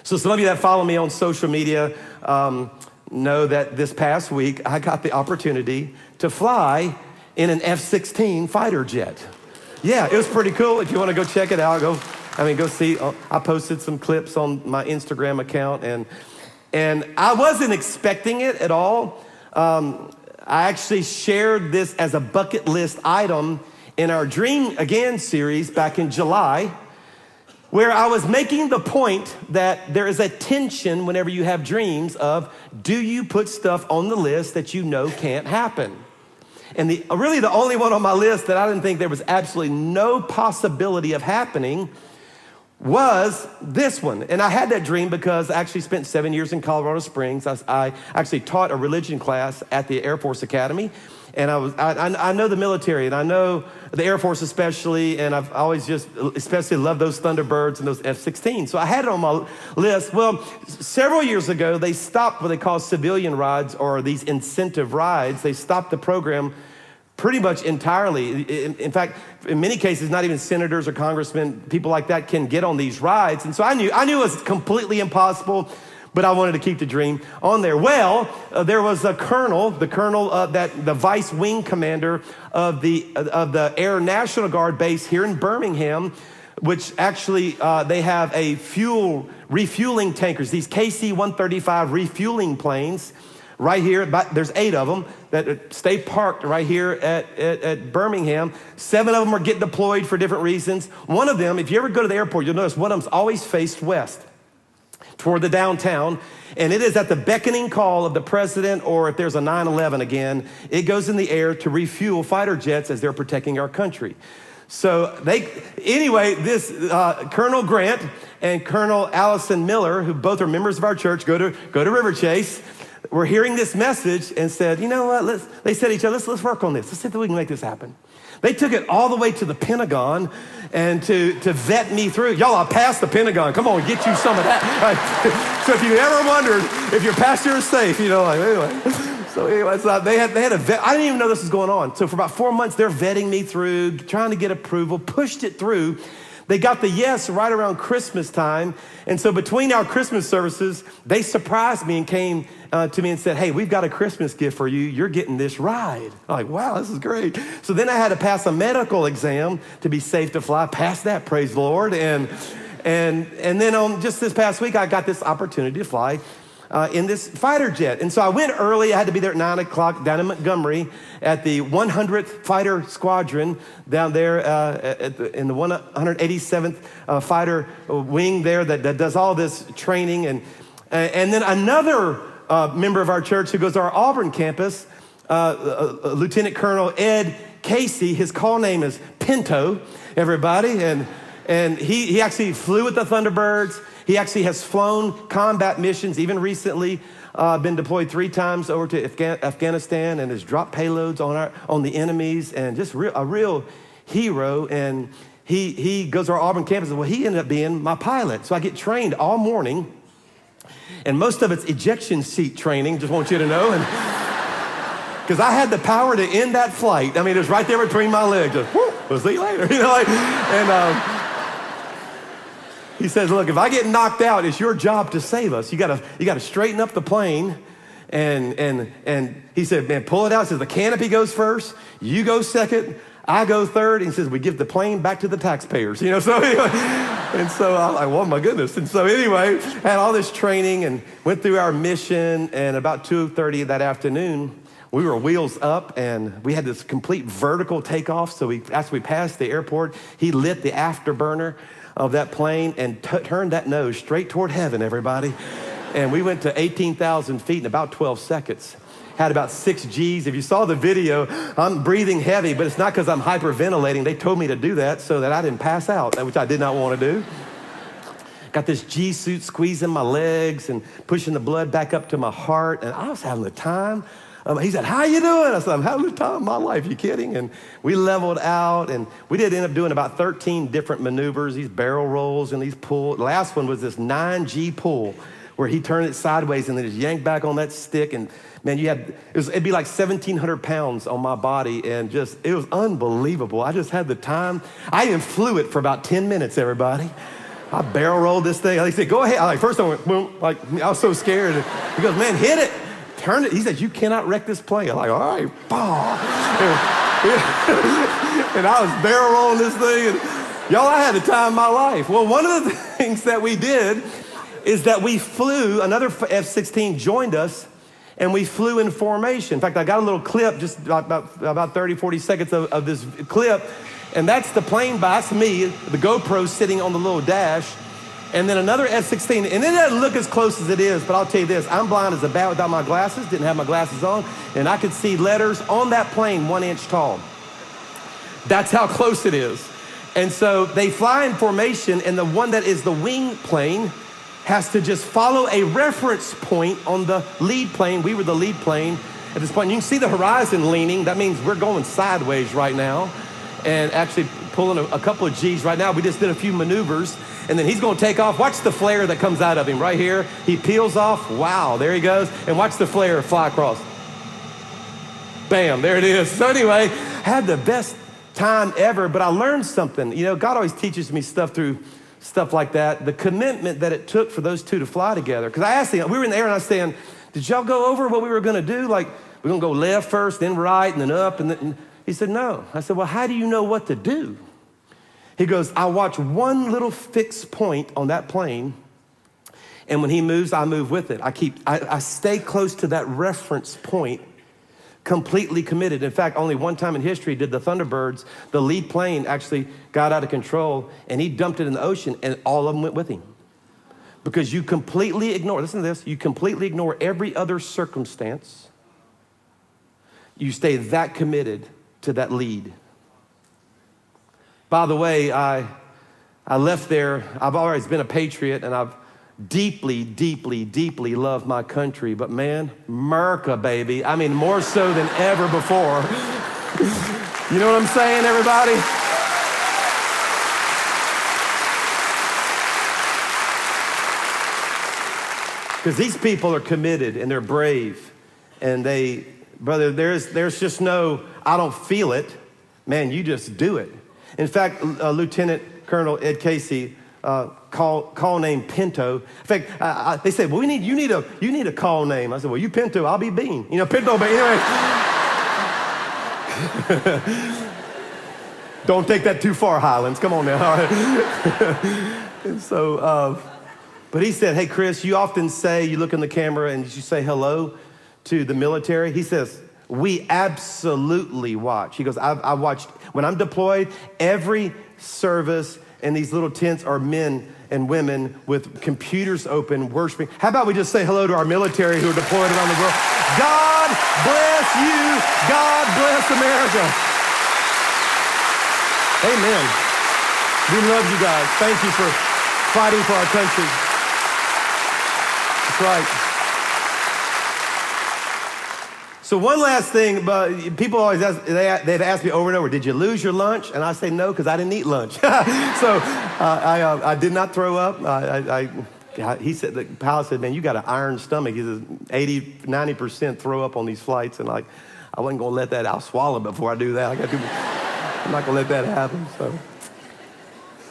So some of you that follow me on social media know that this past week I got the opportunity to fly in an F16 fighter jet. Yeah, it was pretty cool. If you want to go check it out, go see. I posted some clips on my Instagram account, and I wasn't expecting it at all. I actually shared this as a bucket list item in our Dream Again series back in July, where I was making the point that there is a tension whenever you have dreams of, do you put stuff on the list that you know can't happen? And really the only one on my list that I didn't think there was absolutely no possibility of happening was this one. And I had that dream because I actually spent 7 years in Colorado Springs. I actually taught a religion class at the Air Force Academy. And I know the military, and I know the Air Force especially, and I've always just especially loved those Thunderbirds and those F-16. So I had it on my list. Well, several years ago, they stopped what they call civilian rides, or these incentive rides. They stopped the program pretty much entirely. In fact, in many cases, not even senators or congressmen, people like that can get on these rides. And so I knew it was completely impossible, but I wanted to keep the dream on there. Well, there was the colonel, the vice wing commander of the Air National Guard base here in Birmingham, which actually they have a refueling tankers, these KC-135 refueling planes right here. There's 8 of them that stay parked right here at Birmingham. 7 of them are getting deployed for different reasons. One of them, if you ever go to the airport, you'll notice one of them's always faced west, toward the downtown, and it is at the beckoning call of the president, or if there's a 9/11 again, it goes in the air to refuel fighter jets as they're protecting our country. So this Colonel Grant and Colonel Allison Miller, who both are members of our church, go to River Chase, were hearing this message and said, you know what, they said to each other, let's work on this. Let's see if we can make this happen. They took it all the way to the Pentagon and to vet me through. Y'all, I passed the Pentagon. Come on, get you some of that. Right. So if you ever wondered if your pastor is safe, anyway. So they had a vet. I didn't even know this was going on. So for about 4 months, they're vetting me through, trying to get approval, pushed it through. They got the yes right around Christmas time. And so between our Christmas services, they surprised me and came to me and said, hey, we've got a Christmas gift for you. You're getting this ride. I'm like, wow, this is great. So then I had to pass a medical exam to be safe to fly. Passed that, praise the Lord. And then on just this past week, I got this opportunity to fly in this fighter jet. And so I went early. I had to be there at 9 o'clock down in Montgomery at the 100th Fighter Squadron down there in the 187th Fighter Wing there that does all this training. And then another member of our church who goes to our Auburn campus, Lieutenant Colonel Ed Casey, his call name is Pinto, everybody. And he actually flew with the Thunderbirds. He actually has flown combat missions, even recently been deployed 3 times over to Afghanistan, and has dropped payloads on the enemies, and just a real hero. And he goes to our Auburn campus, and well, he ended up being my pilot. So I get trained all morning, and most of it's ejection seat training, just want you to know. And because I had the power to end that flight. I mean, it was right there between my legs. Just, whoo, we'll see you later. He says, look, if I get knocked out, it's your job to save us. You gotta straighten up the plane. And he said, man, pull it out. He says, the canopy goes first, you go second, I go third. And he says, we give the plane back to the taxpayers. So anyway, and so I'm like, oh my goodness. And so anyway, had all this training and went through our mission. And about 2:30 that afternoon, we were wheels up, and we had this complete vertical takeoff. So after we passed the airport, he lit the afterburner of that plane and turned that nose straight toward heaven, everybody. And we went to 18,000 feet in about 12 seconds. Had about 6 Gs. If you saw the video, I'm breathing heavy, but it's not because I'm hyperventilating. They told me to do that so that I didn't pass out, which I did not want to do. Got this G suit squeezing my legs and pushing the blood back up to my heart, and I was having the time. He said, how you doing? I said, I'm having the time of my life. You kidding? And we leveled out, and we did end up doing about 13 different maneuvers, these barrel rolls and these pulls. The last one was this 9G pull where he turned it sideways and then just yanked back on that stick. And man, it'd be like 1,700 pounds on my body, and it was unbelievable. I just had the time. I even flew it for about 10 minutes, everybody. I barrel rolled this thing. He said, go ahead. First I went, boom, I was so scared. He goes, man, hit it. Turn it. He said, you cannot wreck this plane. I'm like, all right, bah. And I was barrel rolling this thing. And y'all, I had the time of my life. Well, one of the things that we did is that we flew, another F-16 joined us, and we flew in formation. In fact, I got a little clip, just about 30, 40 seconds of this clip, and that's the plane by, that's me, the GoPro sitting on the little dash, and then another F-16, and it doesn't look as close as it is, but I'll tell you this, I'm blind as a bat without my glasses, didn't have my glasses on, and I could see letters on that plane 1 inch tall. That's how close it is. And so they fly in formation, and the one that is the wing plane has to just follow a reference point on the lead plane. We were the lead plane at this point. You can see the horizon leaning. That means we're going sideways right now and actually pulling a couple of G's right now. We just did a few maneuvers, and then he's going to take off. Watch the flare that comes out of him right here. He peels off. Wow, there he goes. And watch the flare fly across. Bam, there it is. So anyway, had the best time ever, but I learned something. You know, God always teaches me stuff through stuff like that. The commitment that it took for those two to fly together. Because I asked him, we were in the air, and I was saying, did y'all go over what we were going to do? Like, we're going to go left first, then right, and then up, and then... He said, no. I said, well, how do you know what to do? He goes, I watch one little fixed point on that plane, and when he moves, I move with it. I stay close to that reference point, completely committed. In fact, only one time in history did the Thunderbirds, the lead plane actually got out of control, and he dumped it in the ocean, and all of them went with him. Because you completely ignore, listen to this, you completely ignore every other circumstance. You stay that committed to that lead. By the way, I left there. I've always been a patriot, and I've deeply, deeply, deeply loved my country. But man, America, baby. I mean, more so than ever before. You know what I'm saying, everybody? Because these people are committed, and they're brave, and brother, there's just no, I don't feel it. Man, you just do it. In fact, Lieutenant Colonel Ed Casey, call name Pinto. In fact, they said, well, you need a call name. I said, well, you Pinto, I'll be Bean. You know, Pinto, but anyway. Don't take that too far, Highlands. Come on now. All right. And so, but he said, hey, Chris, you often say, you look in the camera and you say hello to the military. He says, we absolutely watch. He goes, I watched, when I'm deployed, every service in these little tents are men and women with computers open, worshiping. How about we just say hello to our military who are deployed around the world? God bless you. God bless America. Amen. We love you guys. Thank you for fighting for our country. That's right. So one last thing, but people always ask, they've asked me over and over, did you lose your lunch? And I say no, because I didn't eat lunch. So I did not throw up. He said, the pilot said, man, you got an iron stomach. He says 80, 90% throw up on these flights. And I wasn't going to let that, I'll swallow before I do that. I'm not going to let that happen, so.